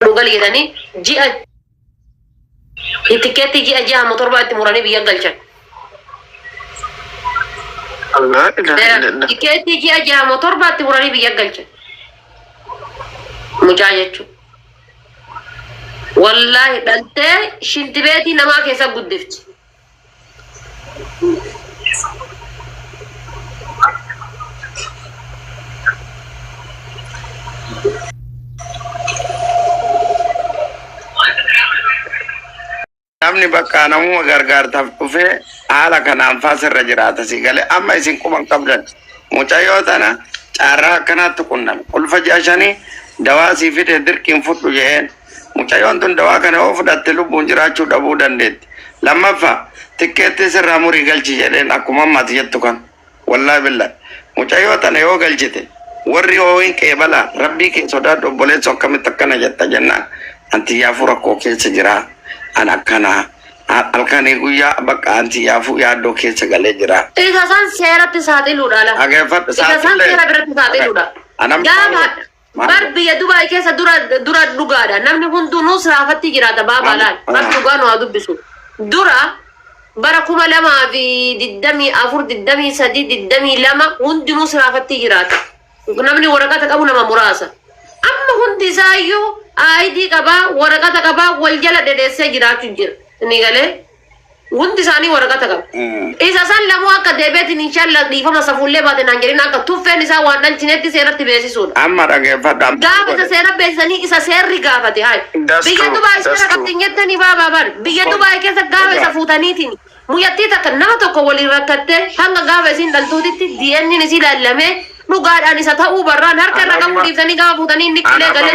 قال يدني جاء يتكتي جاء موتور بعد مراني بيجال شيء لا إله إلا الله يتكتي جاء موتور بعد مراني بيجال شيء مجاهد شو والله أنت شنت بيتي نما كيسا بدفت namni bakka namuma gargaartaaf dhufe haala kanaan faasirra jiraata si galee amma isin quban qabdan mucayyoo tana caarraa akkanaatti qunname ulfa jaashanii dawaa sii fide dirqiin fudhu jeen mucayyoon tun dawaa kana yoo fudhatte lubbuun jiraachuu dhabuu dandeetti lammaffaa tikkeetti sirraa murii galchi jedheen akkuma ammaati jettu kan wallaahi billahi mucayyoo tana yoo galchite warri hooyin qeebala rabbii kee sodaadhu obboleessu akkamitti akkana jetta jennaan anti yaafuu rakkoo keessa jira anakana alkani guyyaa bakka anti yaafuu yaaddoo keessa galee jira. Isa san seeratti saaxiluudha. Ageeffadhu saaxiluudha. Isa san seera biratti saaxiluudha. Gaafa bar biyya Dubaay keessa dura dhugaadha. Namni hundinuu siraafatti jiraata baabaalaan. Bar dhugaa nu haa dubbisu. Dura bara 2024 23 22 hundinuu siraafatti jiraata. Namni waraqata qabu nama muraasa. Amma hundi isaayyuu ID qaba waraqata qaba wal jala deddeessee jiraachuu jira. Ni galee hundi isaanii waraqata qaba. Isa san lamoo akka deebiitiin inshallah dhiifama safuullee baate naan jedhin akka tuffeen isaa waan dhalchinetti seeratti beeksisuudha. Amma dhageeffadha. Gaafa isa seera beeksisanii isa seerri gaafate hayi. Biyya Dubaay seera qabdi jettanii baabaaban biyya Dubaay keessa gaafa isa fuutaniitiin muyyattii takka nama tokko waliin rakkattee hanga gaafa isiin dhaltuutitti DNA'n isii laallamee dhugaadhaan isa ta'uu barraan harka irra qabu dhiibsanii gaafa fuutanii inni qilee galee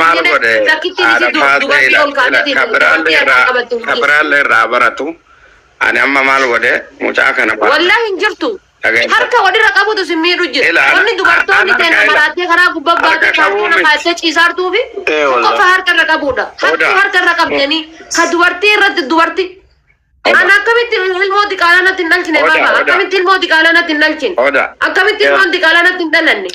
rakkittiin isii dubartii ol kaa'atiin kabiraallee irraa baratu ani amma maal godhe mucaa kana wallahi hin jirtu harka walirra qabutu si miidhu jira wanni dubartoonni teena maraatee karaa gubbaa baatee kaartuuna kaasee ciisaartuufi qofa harka irra qabudha harka irra qabdanii ka dubartii irratti dubartii ana akkamitti ilmoo diqaalaanatti hin dhalchine baaba akkamitti ilmoo diqaalaanatti hin dhalchine akkamitti ilmoo diqaalaanatti hin dhalanne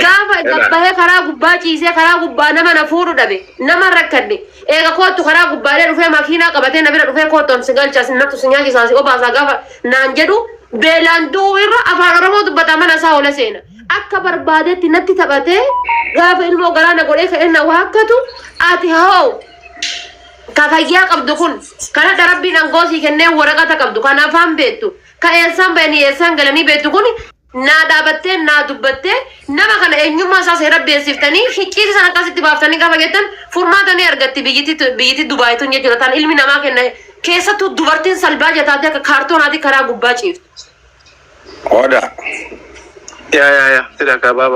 gaafa gabbahee karaa gubbaa ciisee karaa gubbaa nama na fuudhu dhabe nama rakkadhe eega kootu karaa gubbaalee dhufee makiinaa qabatee na bira dhufee kootoon si galcha sinnattu si nyaachisaa si obaasaa gaafa naan jedhu beelaan du'uu irra afaan oromoo dubbata mana isaa oola seena akka barbaadetti natti taphatee gaafa ilmoo garaana godhee ka'ee na waakkatu ati hoo kafayyaa qabdu kun kana darabbiin angoosii kennee waraqata qabdu kana afaan beektu ka eessaan bayanii eessaan galanii beektu kun naa dhaabattee naa dubbattee nama kana eenyummaa isaa seera beeksiftanii hicciiti sana akkasitti baaftanii gaafa geettan furmaatanii argatti biyyiti Dubaayituun jechuudha tan ilmi namaa kenna keessattuu dubartiin salbaa jataatee akka kaartoonaati karaa gubbaa ciiftu. Oda. Ya. Tidak kabar.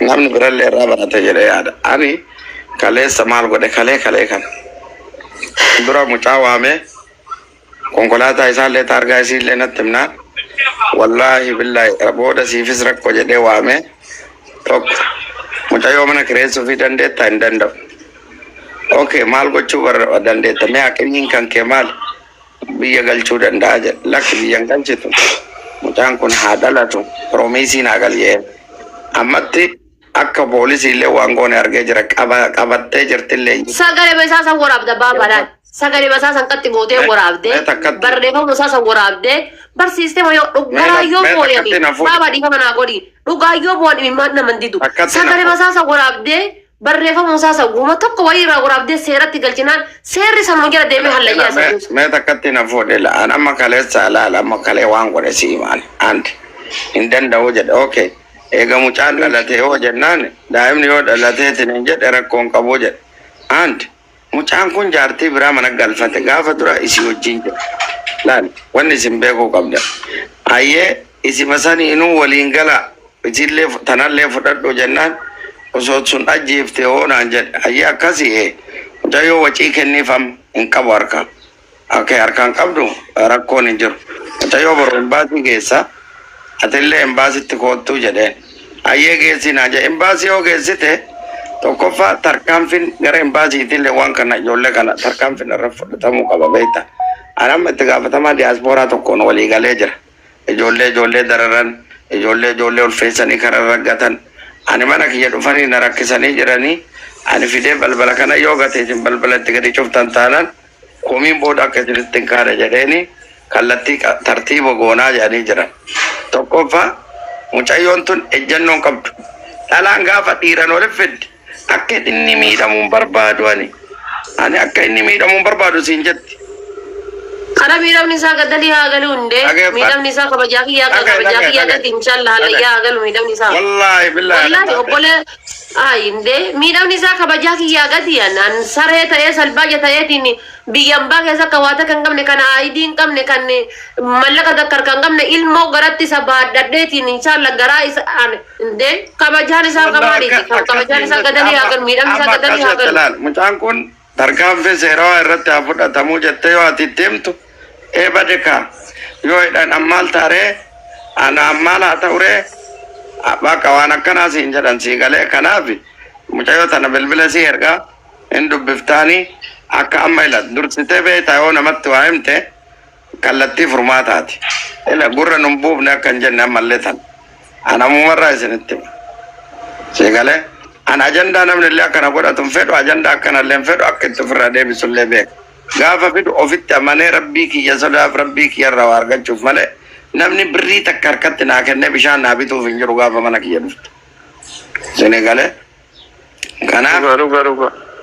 Namni birallee irraa barate jedhee yaada. Ani kaleessa maal godhe kalee kan dura mucaa waame konkolaataa isaallee taargaa isiillee natti himnaan wallaahi billaahi booda siifis rakkoo jedhee waame tokko mucayyoo mana kireessuu fi dandeettaa hin danda'u. Okay maal gochuu dandeetta mee haqinyiin kan kee maal biyya galchuu danda'a jedhe lakki biyyan galchitu mucaan kun haa dhalatu piroomiisiin haa galjee ammatti akka poolisiillee waan goone argee jira qabattee jirtillee. Sagalee isaa san waraabda baabaadhaan sagalee isaa san qatti gootee waraabdee barreeffama isaa san waraabdee barsiistee yoo dhugaa yoo booyanii baabaa dhiifama naa godhi dhugaa yoo booni immaan naman didu sagalee isaa san waraabdee barreeffama isaa san guuma tokko wayii irraa waraabdee seeratti galchinaan seerri sanuma jala deemee hallayyaa isa. Mee takkatti na fuudhe la'aan amma kaleessa alaala amma kalee waan godhe si himaan anti hin danda'u jedhe okay. Ega mucaan dhalatee yoo jennaan daa'imni yoo dhalateetiin hin jedhe rakkoon qabu jedhe anti mucaan kun jaartii biraa mana galfate gaafa dura isii wajjin jedhe laal wanni isin beekuu qabda hayyee isima sanii inuu waliin gala isillee tanallee fudhadhu jennaan osoo sun ajjeeftee hoonaan jedhe hayyee akkasii mucayyoo wacii kenniifam hin qabu harka akka harkaan qabdu rakkoon hin jiru mucayyoo boroo embaasii geessa atillee embaasitti koottuu jedheen ayyee geessinaa jedhe embaasii yoo geessite tokkoffaa tarkaanfiin gara embaasiitillee waan kana ijoollee kana tarkaanfiin irra fudhatamuu qaba beekta anam itti gaafatamaa diyaaspooraa tokkoon walii galee jira ijoollee dararan ijoollee ulfeessanii karaa raggatan ani mana kiyya dhufanii na rakkisanii jiranii ani fidee balbala kana yoo gateetin balbalatti gadi cuftan taanaan komiin booda akka isinitti hin kaane jedheeni kallattii tartiiba goonaa jedhanii jiran. Tokkoffaa mucayyoon tun ejjannoon qabdu. Dhalaan gaafa dhiiran olif fiddi akka inni miidhamuun barbaadu ani akka inni miidhamuun barbaadu siin jetti. Kana miidhamni isaa gaddalii haa galu hundee miidhamni isaa kabajaa kiyyaa gadi inshallah halayyaa haa galu miidhamni isaa. Wallaahi billaahi obbolee hundee miidhamni isaa kabajaa kiyyaa gadi an saree ta'ee salbaaja ta'eetiin biyyan baa keessa akka waata kan qabne kana aayidii hin qabne kan mallaqa dakkar kan qabne ilmoo garatti isa baadhadheetiin inshallah garaa isa hundee kabajaan isaa kamaaliiti kabajaan isaa gaddalii haa galu miidhamni isaa gaddalii haa galu. Mucaan kun tarkaanfii seerawaa irratti haa fudhatamuu jettee yoo ati deemtu badeka yoo hidhan ammaal taaree ana ammaal haa ta'uree bakka waan akkanaa siin jedhan sii galee kanaaf mucayyoo tana bilbila sii ergaa hin dubbiftaanii akka amma ila dursitee beektaa yoo namatti waa himte kallattii furmaataati. Ila gurra nun buufne akka hin jenne ammallee tan anamumarraa isinitti sii galee ana ajandaa namni illee akkana godhatu hin fedhu ajandaa akkanallee hin fedhu akka itti ofirraa deebisullee beeka. Gaafa fidu ofitti amanee rabbii kiyya sodaaf rabbii kiyya irraa waa argachuuf malee namni birrii takka harkatti naa kennee bishaan naa bituuf hin jiru gaafa mana kiyya dhuftu. Isin galee kanaaf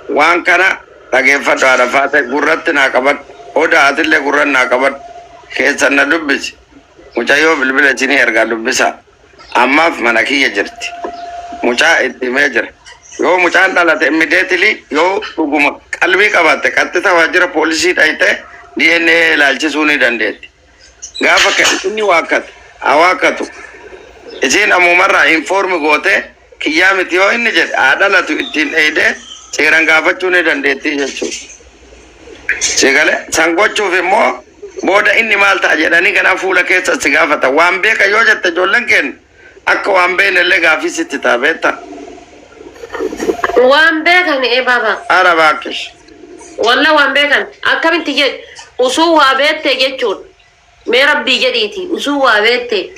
waan kana dhageeffadhu haadha faate gurratti naa qabadhu odaa atillee gurran naa qabadhu keessan na dubbisi mucayyoo bilbila isinii ergaa dubbisa ammaaf mana kiyya jirti mucaa itti himee jira yoo mucaan dhalate immediately yoo dhuguma qalbii qabatte qaxxita waajjira poolisii dhayite DNA ilaalchisuu ni dandeetti. Gaafa inni waakkatu isiin ammumarraa informi goote kiyyaa miti yoo inni jedhe dhalatu ittiin dheeyde seeran gaafachuu ni dandeetti jechuudha. Sigale san gochuuf immoo booda inni maal ta'a jedhanii ganaa fuula keessa si gaafata waan beeka yoo jette ijoolleen kennu akka waan beeknellee gaaffii sitti ta'a beektaa. Waan beekan baba. Ara baakkish. Walla waan beekan akkamitti jedhu usuu waa beettee jechuudha. Mee rabbii jedhiiti usuu waa beettee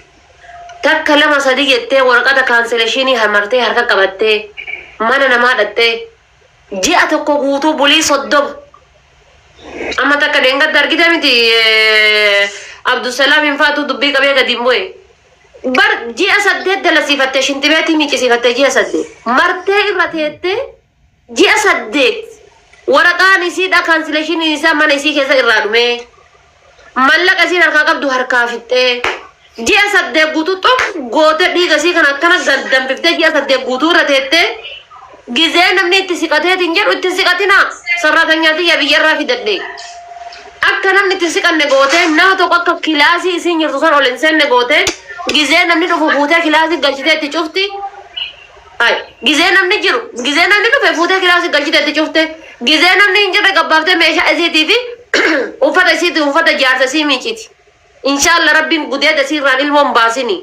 takka lama sadii jettee waraqata kaansileeshinii hamartee harka qabattee mana namaa dhattee ji'a tokko guutuu bulii 30 amma takka deengadda argite miti Abdusalaam hin faatu dubbii qabee gadi hin bu'e. Bar ji'a 8 dalasiifattee shintibeetii miicisiifattee ji'a 8 martee irra teettee ji'a 8 waraqaan isiidha kaansileeshiniin isaa mana isii keessa irraa dhume mallaqa isiin harkaa qabdu harkaa fixxee ji'a 8 guutuu tokko goote dhiiga isii kan akkana danfiftee ji'a 8 guutuu irra teettee gizee namni itti siqateetiin jedhu itti siqatina sarraatanyaatii yaa biyyarraa fidadhee akka namni itti siqanne goote nama tokko akka kilaasii isiin jirtu san ol hin seenne goote gizee namni dhufu fuutee kilaasii galchitee itti cufti. Gizee namni jiru gizee namni dhufe fuutee kilaasii galchitee itti cufte gizee namni hin jirre gabbaaftee meeshaa isiitii fi uffata isiitii uffata jaarsa isii miiciti. Inshallah rabbiin gudeeda isii irraan ilmoon baasini.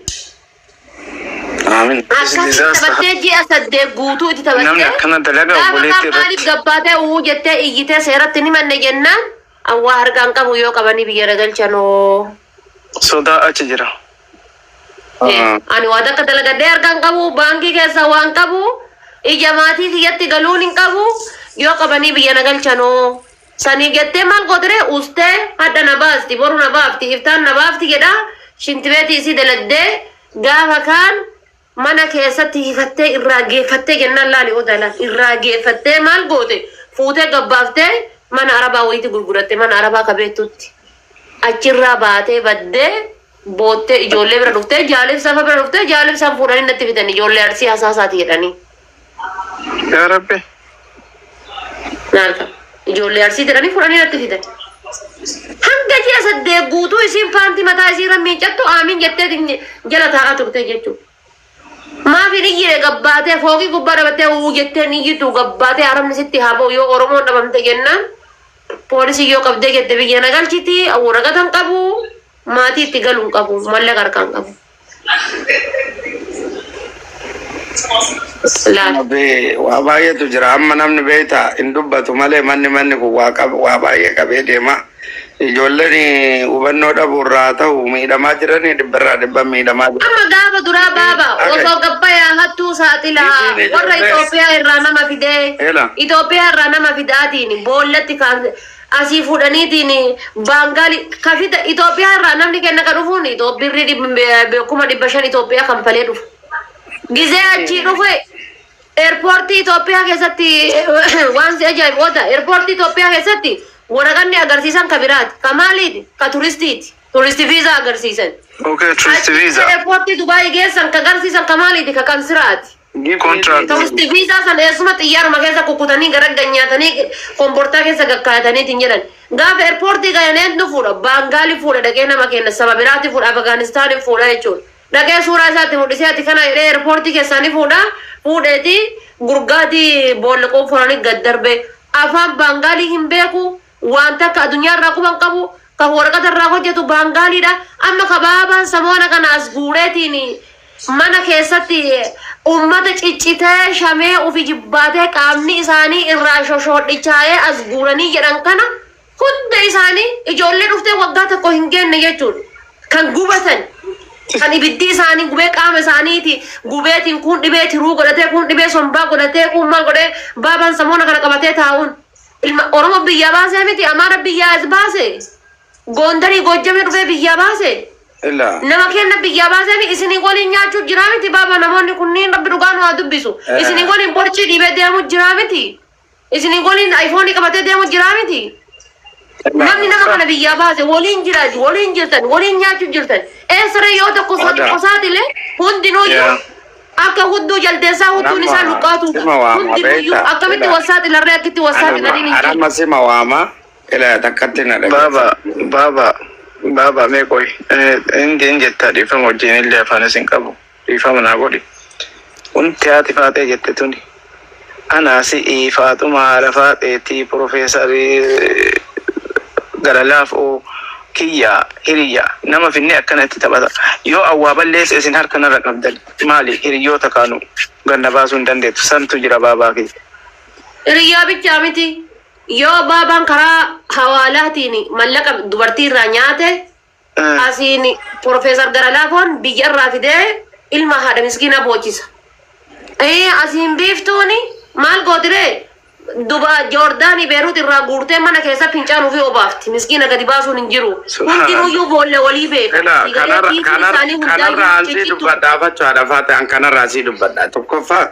Akkasii taphattee ji'a 8 guutuu itti taphattee gaafa maaliif gabbaatee jettee iyyitee seeratti ni manne jennaan awwaa harkaan qabu yoo qabanii biyya ragalchanoo. Sodaa achi jira. Ani waa takka dalagadhee harkaan qabu baankii keessa waan qabu ija maatii kiyyatti galuun hin qabu yoo qabanii biyya nagalchanoo. Sanii jettee maal godhee ustee hadda na baasti boru na baafti iftaan na baafti jedha shintibeetii isii daladdee gaafa kaan mana keessatti hifattee irraa geeffattee jennaan laali odalan irraa geeffattee maal goote fuutee gabbaaftee mana arabaa wayiiti gurguratte mana arabaa kabeettutti achirraa baatee baddee boottee ijoollee bira dhuftee jaalibsafa bira dhuftee jaalibsaan fuudhanii natti fidan ijoollee arsii hasaasaati jedhanii. Yaa Rabbi. Naalka ijoollee arsii jedhanii fuudhanii natti fidan. Hanga ji'a 8 guutuu isiin faanti mataa isiirra miiccattu aamiin jettee jala taa'aa turte jechuudha. Maafi niyyire gabbaatee fooqii gubbaa dhabattee jettee niyyitu gabbaatee haramni sitti haa ba'u yoo Oromoon dhabamte jennaan poolisii yoo qabdee jette biyya nagalchiti waraqatan qabu maatii itti galuun qabu mallaqa harkaan qabu. Waa baay'eetu jira amma namni beektaa hin dubbatu malee manni kun waa baay'ee qabee deema ijoolleen hubannoo dhabuurraa ta'u miidhamaa jiranii dhibbarraa dhibban miidhamaa jiru. Amma gaafa duraa baaba osoo gabbayaa hattuu saaxilaa warra Itoophiyaa irraa nama fidee Itoophiyaa irraa nama fidaatiin boollatti asii fuudhaniitiin baangaali kafita Itoophiyaa irraa namni kenna kan dhufuun Itoophiirri kuma 500 Itoophiyaa kan falee dhufu. Gizee achii dhufe eerpoortii Itoophiyaa keessatti waan si ajaa'iboota eerpoortii Itoophiyaa keessatti waraqanni agarsiisan ka biraati ka maaliiti ka turistiiti turisti viizaa agarsiisan. Okay, turisti viizaa. Eerpoortii Dubaayii geessan ka agarsiisan ka maaliiti ka kansiraati. Contract. Turisti viizaa san eessuma xiyyaaruma keessa kukkutanii gara ganyaatanii komportaa keessa gakkaayataniitiin jedhan gaafa eerpoortii gayaneen dhufuudha baangaalii fuudha dhaqee nama kenna saba biraatti fuudha Afgaanistaanii fuudha jechuudha. Dhaqee suuraa isaatti mul'isee ati kana jedhee eerpoortii keessaanii fuudheeti gurgaatii boolla qofaanii gad darbe afaan baangaalii hin beeku wanta akka addunyaa irraa quban qabu ka waraqata irraa hojjetu baangaaliidha amma kabaabaan samoona kana as guureetiin mana keessatti ummata ciccitee shamee ufi jibbaatee qaamni isaanii irraa shoshoodhichaa'ee as guuranii jedhan kana hunda isaanii ijoollee dhuftee waggaa tokko hin geenne jechuudha kan gubatan kan ibiddi isaanii gubee qaama isaaniiti gubeetiin kun dhibee tiruu godhatee kun dhibee sombaa godhatee kun maal godhee baabaan samoona kana qabatee taa'uun ilma Oromoo biyya baasee miti Amaara biyya as baasee Gondarii Gojjamee dhufee biyya baasee nama kenna biyya baasee miti isinii waliin nyaachuu jira miti baaba namoonni kunniin rabbi dhugaan waa dubbisu isinii waliin borcii dhiibee deemuu jira miti isinii waliin ayfoonii qabatee deemuu jira miti namni nama kana biyya baasee waliin jiraati waliin jirtan waliin nyaachuu jirtan eessaree yoo tokko qosaatilee hundinuuyyuu akka hudduu jaldeessaa hudduun isaa luqqaatuudha hundinuuyyuu akkamitti wasaaxilarree akkitti wasaaxilanii ni jiru. Amma sima waama ila takkatti na dhabe. Baba mee qoy inni jetta dhiifama wajjin illee afaan isin qabu dhiifama naa godhi wanti ati faatee jette tuni anaasi Faatuma haadha faateetii Profeesarii Garalaaf oo kiyyaa hiriyyaa nama finne akkanatti taphata yoo awwaa balleessa isin harkanarra qabdan maali hiriyyoota kaanu ganna baasuu hin dandeettu santu jira baabaa kiyya. Hiriyyaa bichaa miti. Yoo baabaan karaa hawaalaatiin mallaqa dubartii irraa nyaate asiin Profeesar Garalaafoon biyya irraa fidee ilma haadha miskiina boocisa. Asiin biiftuuni maal gootiree Joordaanii Beeruut irraa guurtee mana keessa fincaan ofii obaafti miskiina gadi baasuun hin jiru. Hundinuyyuu boolla walii beeku. Kanarraa ansii dubbadhaa fachaadha faate kanarraa asii dubbadhaa tokkoffaa.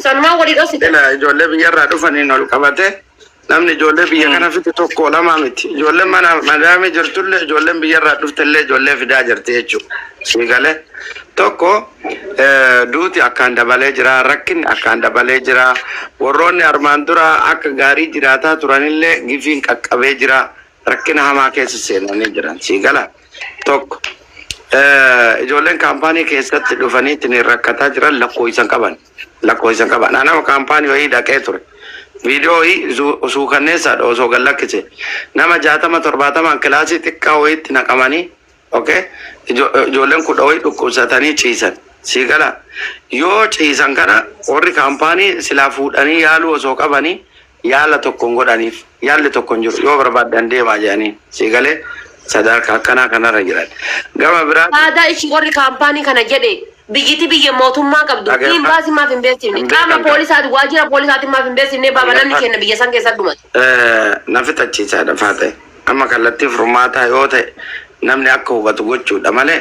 Sanumaa walii dhosite. Ijoollee biyyarraa dhufaniin ol qabate. Namni ijoollee biyya kana fite tokko lama miti. Ijoolleen madaamii jirtullee ijoolleen biyyarraa dhuftellee ijoollee fidaa jirti jechuudha. Siigalee tokko duuti akkaan dabalee jira rakkinni akkaan dabalee jira warroonni armaan dura akka gaarii jiraataa turanillee gifiin qaqqabee jira rakkina hamaa keessa seenanii jiran. Siigala tokko ijoolleen kaampaanii keessatti dhufaniitiin rakkataa jiran lakkoofsan qaban. Nama kaampaanii wayii dhaqee ture. Video suukanneessaadha osoo gallakkise nama 60-70 kilaasii xiqqaa wayiitti naqamanii okay ijoolleen kudha wayii dhukkubsatanii ciisan siigala yoo ciisan kana warri kaampaanii silaa fuudhanii yaaluu osoo qabanii yaala tokkoon godhaniif yaalli tokkoon jiru yoo barbaadan deemaa jedhanii siigalee sadarkaa akkanaa kanarra jiran gama biraa aadaa ishii warri kaampaanii kana jedhe biyyiti biyya mootummaa qabdu hin baasi maaf hin beeksifne qaama poolisaati waajjira poolisaati maaf hin beeksifne baaba namni kenna biyya san keessa dhumate. Na fixachiisaadha faate amma kallattii furmaataa yoo ta'e namni akka hubatu gochuudha malee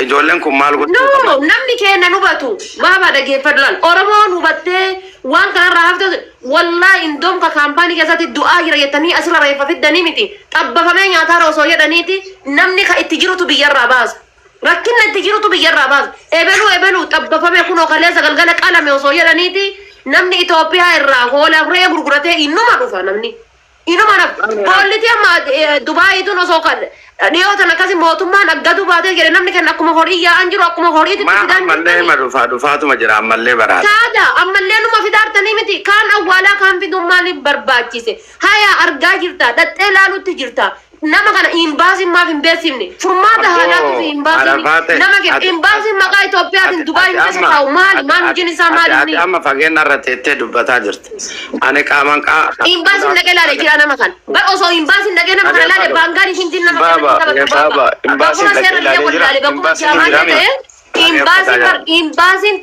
ijoolleen kun maal gochuu qaba? Namni kenna hubatu baaba dhageeffadhu laal Oromoon hubattee waan kanarraa hafte wallahi indoomka kaampaanii keessatti du'aa jira jettanii asirra reeffa fiddanii miti xabbafamee nyaataa osoo jedhaniiti namni ka itti jirutu biyyarraa baasa. Rakkinna itti jirutu biyyarraa baasa. Ebelu xabbafamee kunoo kaleessa galgala qalame osoo jedhaniiti namni Itoophiyaa irraa hoola ree gurguratee innuma dhufa namni. Innuma dhufa. Boollitii amma Dubaayiituun osoo dhiyootan akkasi mootummaan aggatu baatee jedhe namni kenna akkuma horii yaa'an jiru akkuma horiitti fidaan. Ammallee ma dhufaatuma jira ammallee baraata. Taada ammallee numa fidaartanii miti kaan awwaalaa kaan fiduun maaliif barbaachise? Haya argaa jirta dhattee laalutti jirta. nama kana imbaasii maaf hin beeksifne furmaata haalaatu fi imbaasii nama kenna imbaasii maqaa Itoophiyaatiin Dubaay keessa taa'u maal hojiin isaa maali? Amma fageenya irra teettee dubbataa jirti. Ani qaamaan imbaasiin dhaqee ilaalee jira nama kana. Bara osoo imbaasiin dhaqee nama kana ilaalee baangaan ishiin nama kana imbaasiin dhaqee ilaalee jira. imbaasiin